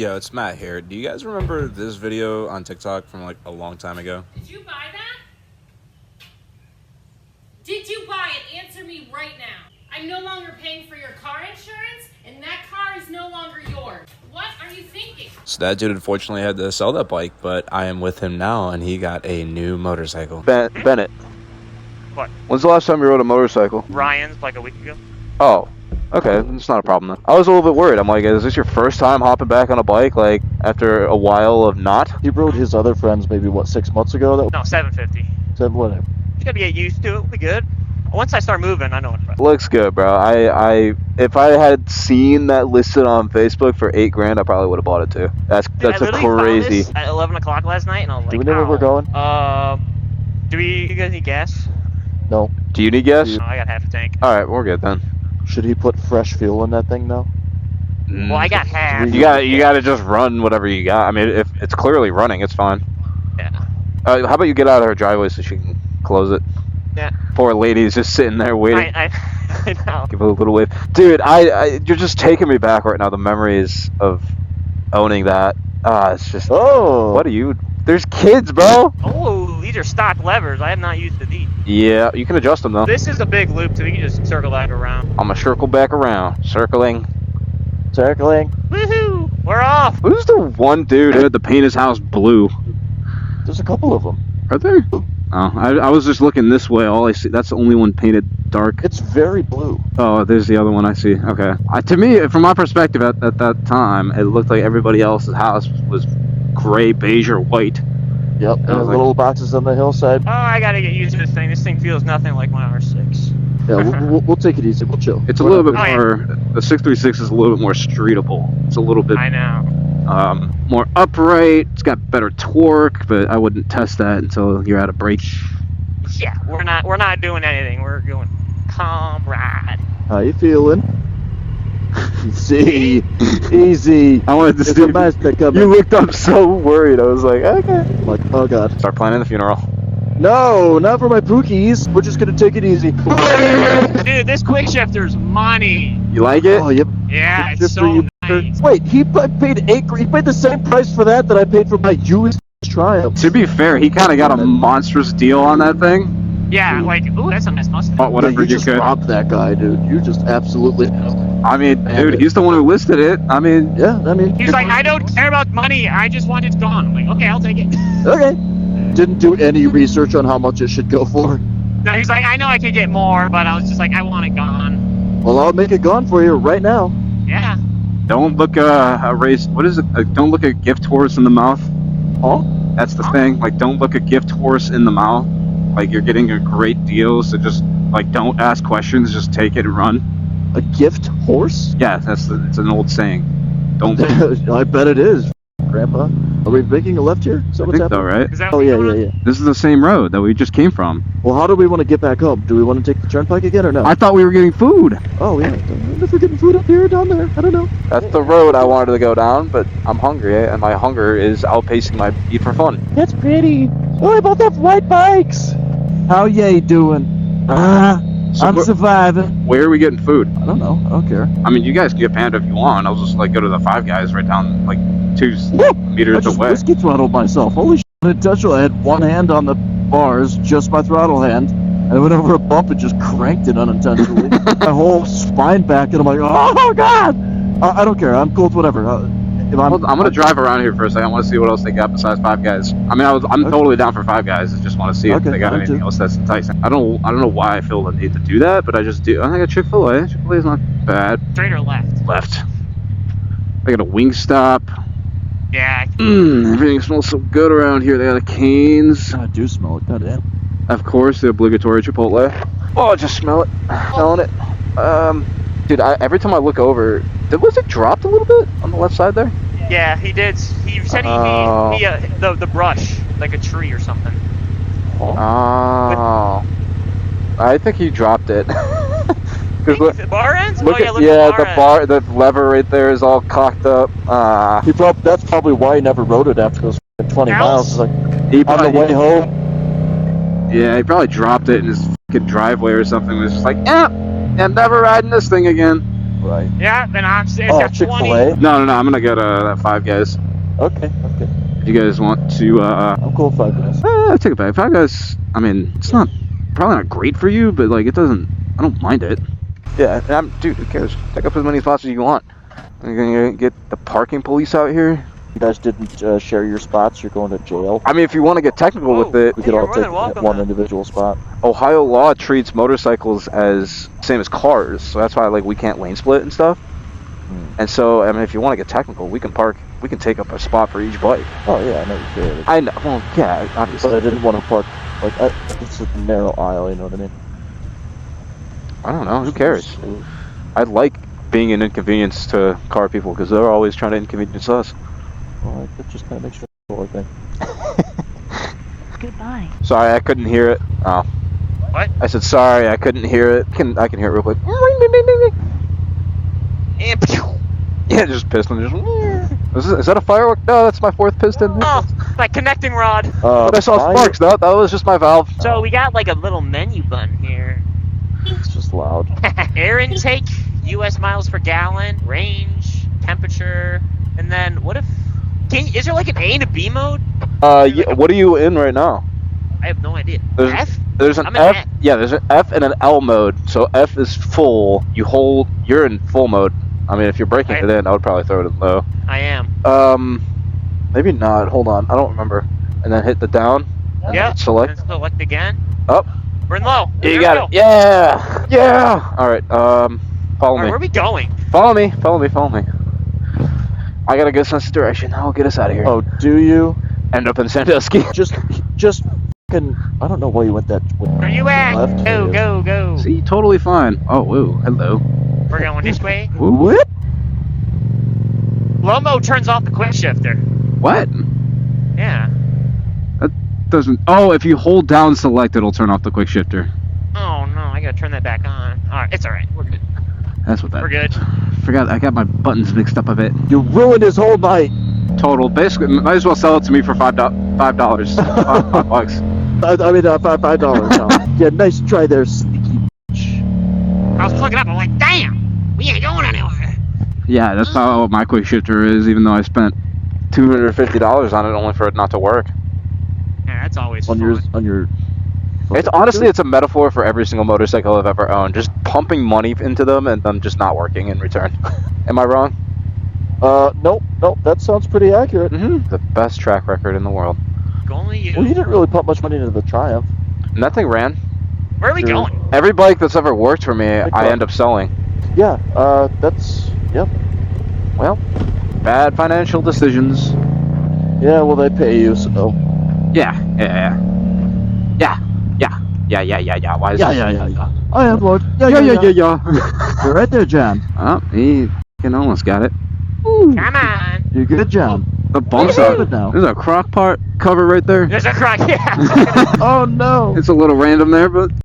Yo, it's Matt here. Do you guys remember this video on TikTok from like a long time ago? Did you buy that? Did you buy it? Answer me right now. I'm no longer paying for your car insurance, and that car is no longer yours. What are you thinking? So that dude unfortunately had to sell that bike, but I am with him now, and he got a new motorcycle. Bennett, What? when's the last time you rode a motorcycle? Ryan's like a week ago. Oh, okay, it's not a problem then. I was a little bit worried. I'm like, is this your first time hopping back on a bike, like, after a while of not? He rode his other friends maybe, what, 6 months ago? That No, 750. said whatever. Just gotta get used to it. We'll be good. Once I start moving, I know it's right. Looks good, bro. If I had seen that listed on Facebook for $8,000, I probably would have bought it too. That's I a literally found crazy. this at 11 o'clock last night, and I was like, Do we know where we're going? Do you guys need gas? No. Do you need gas? No, I got half a tank. All right, we're good then. Should he put fresh fuel in that thing now? Well, I got half. You got to just run whatever you got. I mean, if it's clearly running, it's fine. Yeah. How about you get out of her driveway so she can close it? Yeah. Poor lady's just sitting there waiting. I know. Give it a little wave. Dude, you're just taking me back right now. The memories of owning that. It's just. Oh! What are you? There's kids, bro. Oh, these are stock levers. I have not used these. Yeah, you can adjust them though. This is a big loop, so we can just circle back around. I'm gonna circle back around. Circling. Woohoo! We're off! Who's the one dude who had to paint his house blue? There's a couple of them. Are there? Oh, I was just looking this way. All I see, that's the only one painted dark. It's very blue. Oh, there's the other one I see. Okay. To me, from my perspective at that time, it looked like everybody else's house was gray, beige, or white. Yep, and I was the little boxes on the hillside. Oh, I gotta get used to this thing. This thing feels nothing like my R6. Yeah, we'll take it easy. We'll chill. It's a little bit more. The 636 is a little bit more streetable. It's a little bit I know. more upright. It's got better torque, but I wouldn't test that until you're at a brake. Yeah, we're not doing anything. We're going calm ride. How you feeling? Easy. I wanted to It's see. a master coming. You looked up so worried. I was like, okay. I'm like, oh god. Start planning the funeral. No, not for my pookies. We're just gonna take it easy. Dude, this quick shifter's money. You like it? Oh, yep. Yeah, Just it's for so you. nice. Wait, he paid he paid the same price for that I paid for my used Triumph. To be fair, he kind of got a monstrous deal on that thing. Yeah, like, ooh, that's a nice Mustang. But whatever you just could. robbed that guy, dude. You just absolutely. I mean, dude, he's the one who listed it. I mean, Yeah, I mean. He was like, I don't care about money. I just want it gone. I'm like, okay, I'll take it. Okay. Didn't do any research on how much it should go for. No, he's like, I know I could get more, but I was just like, I want it gone. Well, I'll make it gone for you right now. Yeah. don't look a race. What is it? Don't look a gift horse in the mouth. Huh? That's the thing. Like, don't look a gift horse in the mouth. Like, you're getting a great deal, so just like don't ask questions. Just take it and run. A gift horse? Yeah, it's an old saying. Don't. I bet it is, Grandpa. Are we making a left here? Is that I what's think so, happening? right? Is that Oh, what yeah, you want? yeah. This is the same road that we just came from. Well, how do we want to get back home? Do we want to take the turnpike again or no? I thought we were getting food. Oh, yeah. I wonder if we're getting food up here or down there. I don't know. That's the road I wanted to go down, but I'm hungry, and my hunger is outpacing my eat for fun. That's pretty. Oh, I both have white bikes. How yay doing? So I'm surviving. Where are we getting food? I don't know. I don't care. I mean, you guys can get Panda if you want. I'll just like go to the Five Guys right down like 2 I meters just away. whiskey throttled myself. Holy shit. Intentional. I had one hand on the bars, just my throttle hand. And I went over a bump and just cranked it unintentionally. My whole spine back, and I'm like, oh god! I don't care. I'm cool with whatever. If I'm gonna drive around here for a second. I want to see what else they got besides Five Guys. I mean, I'm totally down for Five Guys. I just want to see if Okay, they got me anything too. else that's enticing. I don't know why I feel the need to do that, but I just do. I think a Chick-fil-A. Chick-fil-A is not bad. Straight or left? Left. They got a Wingstop. Yeah. Everything smells so good around here. They got a Cane's. I do smell it. Goddamn. Of course, the obligatory Chipotle. Oh, just smell it. Smelling it. Dude, every time I look over, was it dropped a little bit on the left side there? Yeah, he did. He said Oh. the brush, like a tree or something. Oh. I think he dropped it. Because look, The bar ends? look Oh, yeah, at, look yeah, at the bar, the lever right there is all cocked up. That's probably why he never rode it after those 20 miles. It's like, He on the probably, way home. yeah, he probably dropped it in his fucking driveway or something. It was just like, I'm never riding this thing again. Right. Yeah, then it's Oh, got 20. Chick-fil-A? No, I'm gonna get that Five Guys. Okay. If you guys want to, I'm cool with 5 Guys. take it back. Five Guys. I mean, it's probably not great for you, but like it doesn't. I don't mind it. Yeah, and dude, who cares? Take up as many spots as you want. You're gonna get the parking police out here. You guys didn't share your spots, you're going to jail. I mean, if you want to get technical with it, We could You're all more take than welcome, one man. individual spot. Ohio law treats motorcycles as same as cars, so that's why like we can't lane split and stuff. And so, I mean, if you want to get technical, we can take up a spot for each bike. Oh yeah, I know you could. I know. Well, yeah, obviously. But I didn't want to park, like, it's a narrow aisle, you know what I mean? I don't know. Who cares? I like being an inconvenience to car people because they're always trying to inconvenience us. Well, that just kind of makes you cool, I think. Goodbye. Sorry, I couldn't hear it. Oh. What? I said sorry, I couldn't hear it. I can hear it real quick. And pew. Yeah, just piston. Is that a firework? No, that's my fourth piston. Oh, my connecting rod. But I saw sparks. That was just my valve. So we got like a little menu button here. It's just loud. Air intake, U.S. miles per gallon, range, temperature, and then what if? Is there like an A and a B mode? Yeah, what are you in right now? I have no idea. There's- F? There's an I'm in F. F. Yeah, there's an F and an L mode. So F is full. You're in full mode. I mean, if you're breaking it in, I would probably throw it in low. I am. Maybe not. Hold on, I don't remember. And then hit the down. And Yeah. then select. And select again. Up. We're in low. Yeah, There you we got go. it. Yeah. Yeah. All right. Follow Alright, me. where are we going? Follow me. Follow me. Follow me. I got a good sense of direction. I'll get us out of here. Oh, do you? End up in Sandusky. Just fucking, I don't know why you went that way. Where you at? Left. Go. See, totally fine. Oh, whoa. Hello. We're going this way. What? Lomo turns off the quick shifter. What? Yeah. Doesn't. Oh, if you hold down select, it'll turn off the quick shifter. Oh no, I gotta turn that back on. Alright, it's alright. We're good. That's what that. We're good. Forgot. I got my buttons mixed up a bit. You ruined his whole night. Total. Basically, might as well sell it to me for $5. $5. $5. I mean, $5 now. Yeah, nice try there, sneaky bitch. I was plugging up, I'm like, damn! We ain't going anywhere. Yeah, that's how my quick shifter is. Even though I spent $250 on it, only for it not to work. Yeah, that's always On fun. your. It's honestly, it's a metaphor for every single motorcycle I've ever owned. Just pumping money into them and them just not working in return. Am I wrong? Nope. That sounds pretty accurate. Mm-hmm. The best track record in the world. Only you. Well, you didn't really put much money into the Triumph. And that thing ran. Where are we Sure. going? Every bike that's ever worked for me, I car. end up selling. Yeah. Yep. Well, bad financial decisions. Yeah. Well, they pay you, so. Yeah. Why is Yeah. I am Lord. Yeah. You're right there, John. Oh, he can almost got it. Come on. You're good, John. The bumps Stop out. it now. There's a crock pot cover right there. There's a crack, yeah. Oh no. It's a little random there, but